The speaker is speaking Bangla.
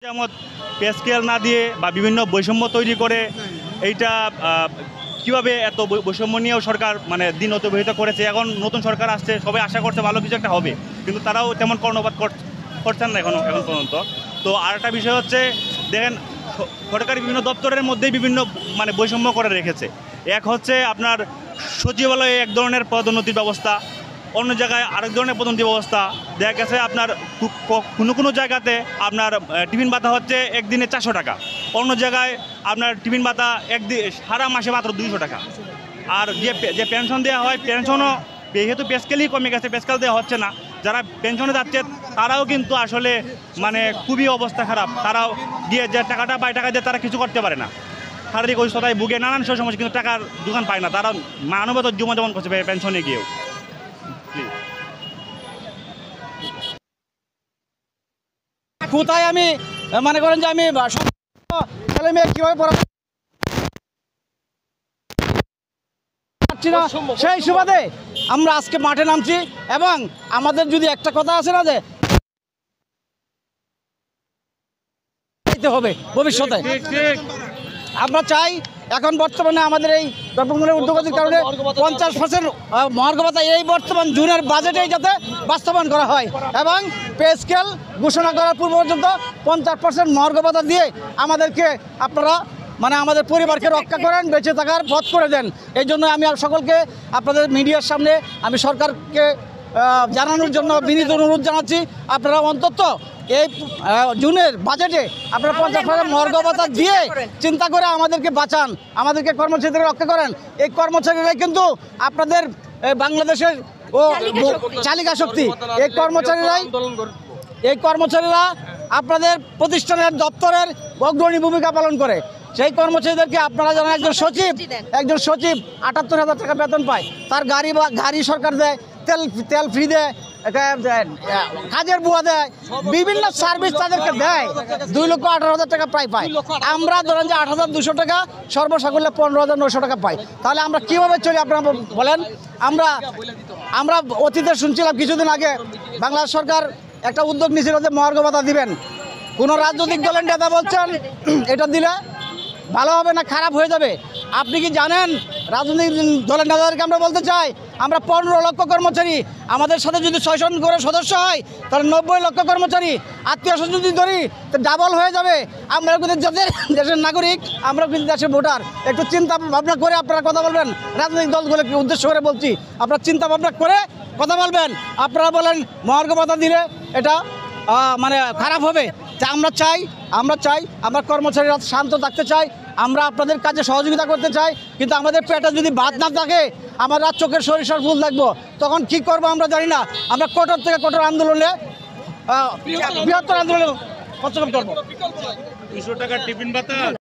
যেমন পে স্কেল না দিয়ে বা বিভিন্ন বৈষম্য তৈরি করে এইটা কিভাবে এত বৈষম্য নিয়েও সরকার মানে দিন অতিবাহিত করেছে। এখন নতুন সরকার আসছে, সবাই আশা করছে ভালো কিছু একটা হবে, কিন্তু তারাও তেমন কর্ণপাত করছেন না এখন পর্যন্ত। তো আর একটা বিষয় হচ্ছে, দেখেন সরকারি বিভিন্ন দপ্তরের মধ্যেই বিভিন্ন মানে বৈষম্য করে রেখেছে। এক হচ্ছে আপনার সচিবালয়ে এক ধরনের পদোন্নতির ব্যবস্থা, অন্য জায়গায় আরেক ধরনের পদোন্নতি ব্যবস্থা। দেখা গেছে আপনার কোনো জায়গাতে আপনার টিফিন ভাতা হচ্ছে একদিনে 400 টাকা, অন্য জায়গায় আপনার টিফিন ভাতা সারা মাসে মাত্র 200 টাকা। আর যে পেনশন দেওয়া হয়, পেনশনও যেহেতু পে স্কেলই কমে গেছে, পে স্কেল দেওয়া হচ্ছে না। যারা পেনশনে যাচ্ছে তারাও কিন্তু আসলে মানে খুবই অবস্থা খারাপ। তারাও গিয়ে যে টাকাটা পায়, টাকা দিয়ে তারা কিছু করতে পারে না, শারীরিক অসুস্থতায় ভুগে নানান সমস্যা, কিন্তু টাকার দোকান পায় না। তারা মানবতার জীবনযাপন করছে পেনশনে গিয়েও। কোথায় আমি মনে করেন যে আমি ছেলে মেয়ে কীভাবে পড়াচ্ছি না, সেই সুবাদে আমরা আজকে মাঠে নামছি। এবং আমাদের যদি একটা কথা আছে না, যে হবে ভবিষ্যতে আমরা চাই, এখন বর্তমানে আমাদের এই দ্রব্যমূল্যের ঊর্ধ্বগতির কারণে 50% মহার্ঘ ভাতা এই বর্তমান জুনের বাজেটেই যাতে বাস্তবায়ন করা হয়, এবং পে স্কেল ঘোষণা করার পূর্ব পর্যন্ত 50% মহার্ঘ ভাতা দিয়ে আমাদেরকে আপনারা মানে আমাদের পরিবারকে রক্ষা করেন, বেঁচে থাকার পথ করে দেন। এই জন্য আমি সকলকে আপনাদের মিডিয়ার সামনে আমি সরকারকে জানানোর জন্য বিনীত অনুরোধ জানাচ্ছি, আপনারা অন্তত এই জুনের বাজেটে আপনারা 50% মহার্ঘ ভাতা দিয়ে চিন্তা করে আমাদেরকে বাঁচান, আমাদেরকে কর্মচারীদের রক্ষা করেন। এই কর্মচারীরাই কিন্তু আপনাদের বাংলাদেশের চালিকা শক্তি। এই কর্মচারীরা আপনাদের প্রতিষ্ঠানের দপ্তরের অগ্রণী ভূমিকা পালন করে। সেই কর্মচারীদেরকে আপনারা জানেন, একজন সচিব 78,000 টাকা বেতন পায়, তার গাড়ি সরকার দেয়, তেল ফ্রি দেয়, কাজের বুয়া দেয়, বিভিন্ন সার্ভিস তাদেরকে দেয়। 2,18,000 টাকা প্রায় পায়। আমরা ধরেন যে 8,200 টাকা, সর্বসাকুল্যে 15,900 টাকা পাই। তাহলে আমরা কীভাবে চলি আপনারা বলেন? আমরা অতীতে শুনছিলাম কিছুদিন আগে বাংলাদেশ সরকার একটা উদ্যোগ নিয়েছিল যে মহার্ঘ ভাতা দিবেন। কোনো রাজনৈতিক দলের নেতা বলছেন এটা দিলে ভালো হবে না, খারাপ হয়ে যাবে। আপনি কি জানেন, রাজনৈতিক দলের নেতাদেরকে আমরা বলতে চাই, আমরা 15 লক্ষ কর্মচারী, আমাদের সাথে যদি 6 জন করে সদস্য হয় তাহলে 90 লক্ষ কর্মচারী, আত্মীয়-স্বজন যদি ধরি তো ডাবল হয়ে যাবে। আমরা কিন্তু যাদের দেশের নাগরিক, আমরা কিন্তু দেশের ভোটার। একটু চিন্তা ভাবনা করে আপনারা কথা বলবেন। রাজনৈতিক দলগুলোকে উদ্দেশ্য করে বলছি, আপনারা চিন্তা ভাবনা করে কথা বলবেন। আপনারা বলেন মহার্ঘ ভাতা দিলে এটা মানে খারাপ হবে। আমরা চাই আমরা কর্মচারীরা শান্ত থাকতে চাই, আমরা আপনাদের কাজে সহযোগিতা করতে চাই, কিন্তু আমাদের পেটে যদি ভাত না থাকে, আমরা চোখের সরিষার ফুল দেখবো, তখন কি করব আমরা জানি না। আমরা কঠোর থেকে কঠোর আন্দোলনে বৃহত্তর আন্দোলনে করবো। 200 টাকা টিফিন ভাতা।